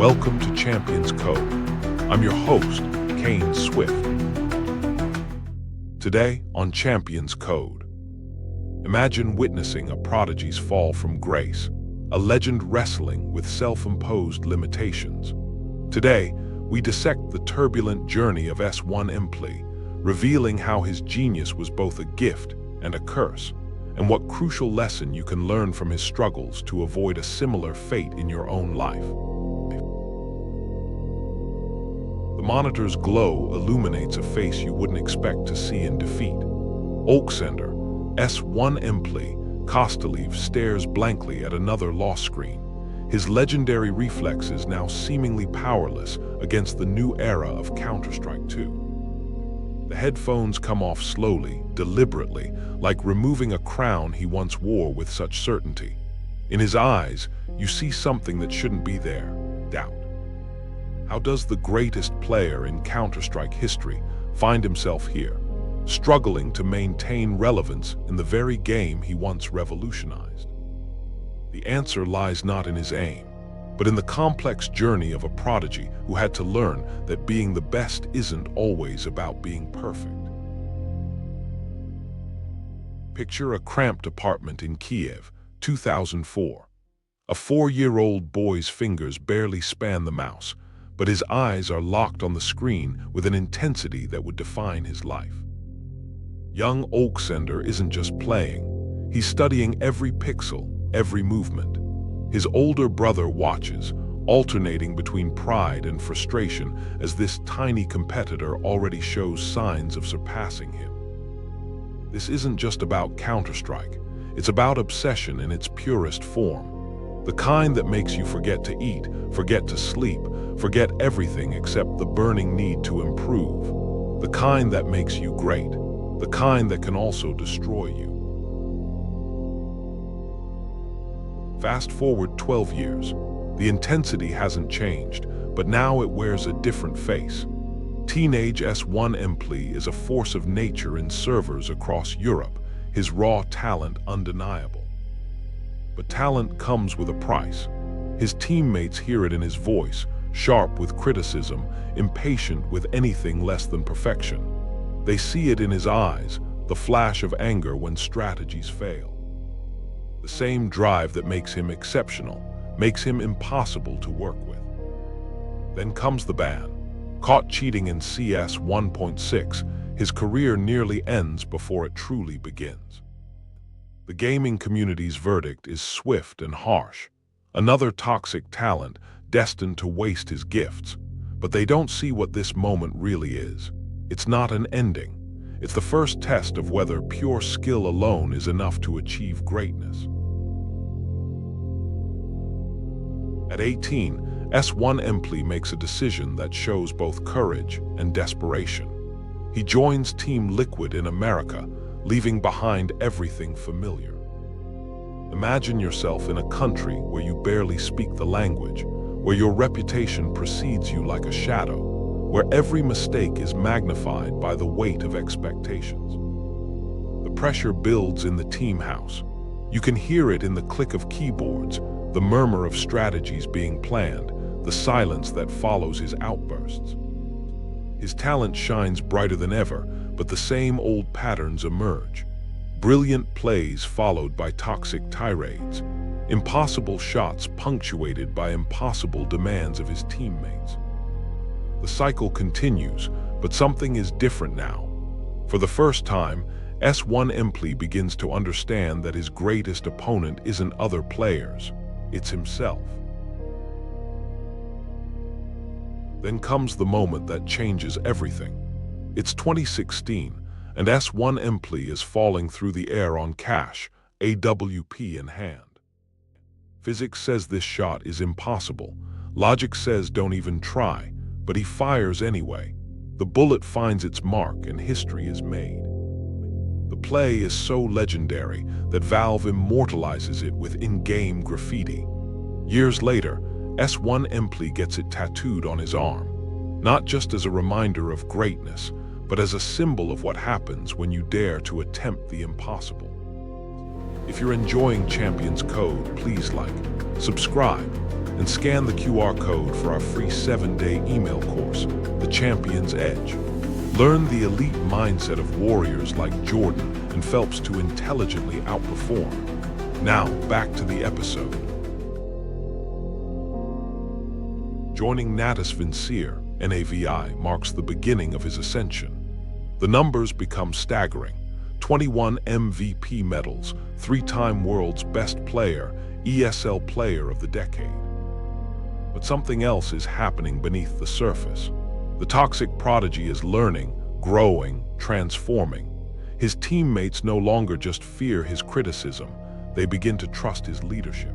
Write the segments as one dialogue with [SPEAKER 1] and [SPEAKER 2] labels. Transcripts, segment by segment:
[SPEAKER 1] Welcome to Champions Code. I'm your host, Kane Swift. Today on Champions Code, imagine witnessing a prodigy's fall from grace, a legend wrestling with self-imposed limitations. Today, we dissect the turbulent journey of Oleksandr Kostyliev, revealing how his genius was both a gift and a curse, and what crucial lesson you can learn from his struggles to avoid a similar fate in your own life. The monitor's glow illuminates a face you wouldn't expect to see in defeat. Oleksandr Kostyliev stares blankly at another loss screen, his legendary reflexes now seemingly powerless against the new era of Counter-Strike 2. The headphones come off slowly, deliberately, like removing a crown he once wore with such certainty. In his eyes, you see something that shouldn't be there: doubt. How does the greatest player in Counter-Strike history find himself here, struggling to maintain relevance in the very game he once revolutionized? The answer lies not in his aim, but in the complex journey of a prodigy who had to learn that being the best isn't always about being perfect. Picture a cramped apartment in Kiev, 2004. A 4-year-old boy's fingers barely span the mouse, but his eyes are locked on the screen with an intensity that would define his life. Young Oleksandr isn't just playing, he's studying every pixel, every movement. His older brother watches, alternating between pride and frustration as this tiny competitor already shows signs of surpassing him. This isn't just about Counter-Strike, it's about obsession in its purest form. The kind that makes you forget to eat, forget to sleep, forget everything except the burning need to improve. The kind that makes you great, the kind that can also destroy you. Fast forward 12 years. The intensity hasn't changed, but now it wears a different face. Teenage Oleksandr Kostyliev is a force of nature in servers across Europe, his raw talent undeniable. But talent comes with a price. His teammates hear it in his voice, sharp with criticism, impatient with anything less than perfection. They see it in his eyes, the flash of anger when strategies fail. The same drive that makes him exceptional, makes him impossible to work with. Then comes the ban. Caught cheating in CS 1.6, his career nearly ends before it truly begins. The gaming community's verdict is swift and harsh. Another toxic talent destined to waste his gifts. But they don't see what this moment really is. It's not an ending. It's the first test of whether pure skill alone is enough to achieve greatness. At 18, Oleksandr Kostyliev makes a decision that shows both courage and desperation. He joins Team Liquid in America, leaving behind everything familiar. Imagine yourself in a country where you barely speak the language, where your reputation precedes you like a shadow, where every mistake is magnified by the weight of expectations. The pressure builds in the team house. You can hear it in the click of keyboards, the murmur of strategies being planned, the silence that follows his outbursts. His talent shines brighter than ever, but the same old patterns emerge. Brilliant plays followed by toxic tirades, impossible shots punctuated by impossible demands of his teammates. The cycle continues, but something is different now. For the first time, Oleksandr Kostyliev begins to understand that his greatest opponent isn't other players, it's himself. Then comes the moment that changes everything. It's 2016, and Oleksandr Kostyliev is falling through the air on cash, AWP in hand. Physics says this shot is impossible. Logic says don't even try, but he fires anyway. The bullet finds its mark and history is made. The play is so legendary that Valve immortalizes it with in-game graffiti. Years later, Oleksandr Kostyliev gets it tattooed on his arm, not just as a reminder of greatness, but as a symbol of what happens when you dare to attempt the impossible. If you're enjoying Champions Code, please like, subscribe, and scan the QR code for our free 7-day email course, The Champion's Edge. Learn the elite mindset of warriors like Jordan and Phelps to intelligently outperform. Now, back to the episode. Joining Natas Vincier, NAVI, marks the beginning of his ascension. The numbers become staggering. 21 MVP medals, 3-time world's best player, ESL Player of the Decade. But something else is happening beneath the surface. The toxic prodigy is learning, growing, transforming. His teammates no longer just fear his criticism, they begin to trust his leadership.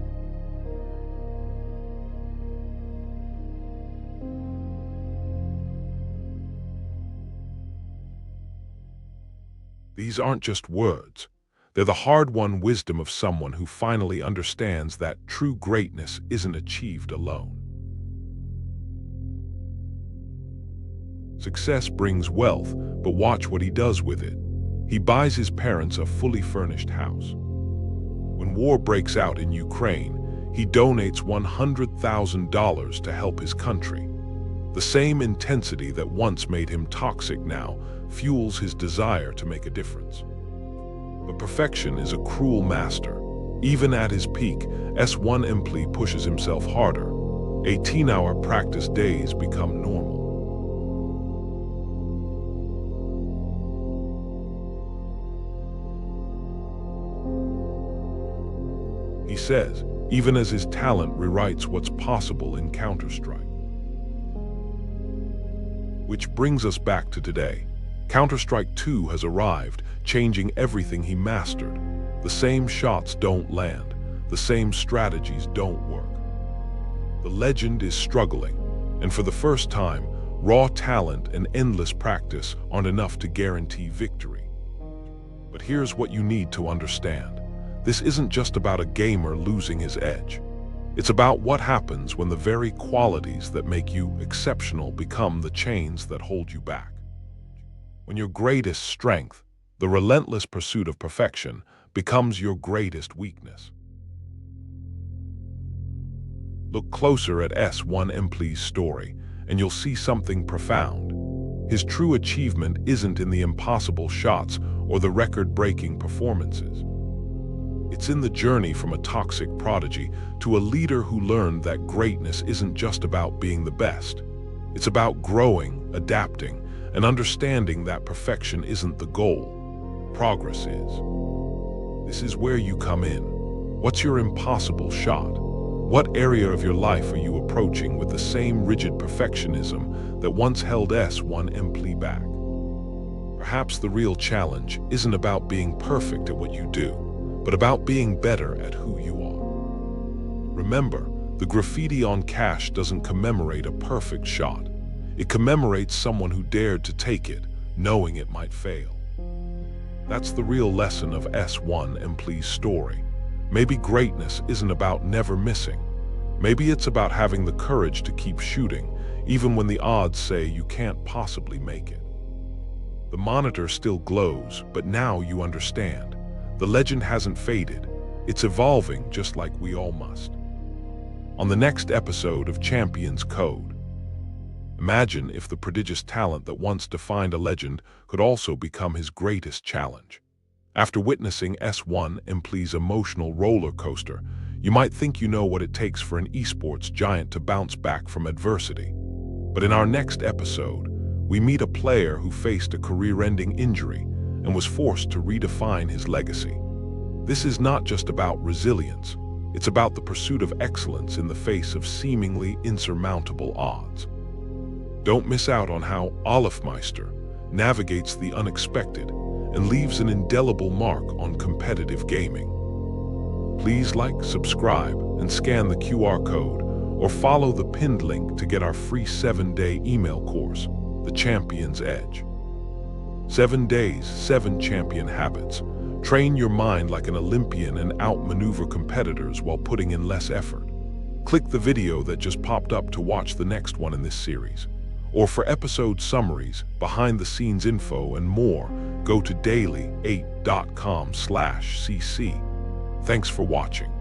[SPEAKER 1] These aren't just words. They're the hard-won wisdom of someone who finally understands that true greatness isn't achieved alone. Success brings wealth, but watch what he does with it. He buys his parents a fully furnished house. When war breaks out in Ukraine, he donates $100,000 to help his country. The same intensity that once made him toxic now fuels his desire to make a difference. But perfection is a cruel master. Even at his peak, S1 Pele pushes himself harder. 18-hour practice days become normal. He says, even as his talent rewrites what's possible in Counter-Strike. Which brings us back to today. Counter-Strike 2 has arrived, changing everything he mastered. The same shots don't land. The same strategies don't work. The legend is struggling, and for the first time, raw talent and endless practice aren't enough to guarantee victory. But here's what you need to understand. This isn't just about a gamer losing his edge. It's about what happens when the very qualities that make you exceptional become the chains that hold you back. When your greatest strength, the relentless pursuit of perfection, becomes your greatest weakness. Look closer at S1 Pele's story, and you'll see something profound. His true achievement isn't in the impossible shots or the record-breaking performances. It's in the journey from a toxic prodigy to a leader who learned that greatness isn't just about being the best. It's about growing, adapting, and understanding that perfection isn't the goal. Progress is. This is where you come in. What's your impossible shot? What area of your life are you approaching with the same rigid perfectionism that once held S1 Pele back? Perhaps the real challenge isn't about being perfect at what you do, but about being better at who you are. Remember, the graffiti on cash doesn't commemorate a perfect shot. It commemorates someone who dared to take it, knowing it might fail. That's the real lesson of S1 Pele's story. Maybe greatness isn't about never missing. Maybe it's about having the courage to keep shooting, even when the odds say you can't possibly make it. The monitor still glows, but now you understand. The legend hasn't faded. It's evolving just like we all must. On the next episode of Champions Code, imagine if the prodigious talent that once defined a legend could also become his greatest challenge. After witnessing S1 Pele's emotional roller coaster, you might think you know what it takes for an esports giant to bounce back from adversity. But in our next episode, we meet a player who faced a career-ending injury and was forced to redefine his legacy. This is not just about resilience, it's about the pursuit of excellence in the face of seemingly insurmountable odds. Don't miss out on how Oleksandr navigates the unexpected and leaves an indelible mark on competitive gaming. Please like, subscribe, and scan the QR code, or follow the pinned link to get our free 7-day email course, The Champion's Edge. 7 days, 7 champion habits. Train your mind like an Olympian and outmaneuver competitors while putting in less effort. Click the video that just popped up to watch the next one in this series. Or for episode summaries, behind-the-scenes info, and more, go to daily8.com/cc. Thanks for watching.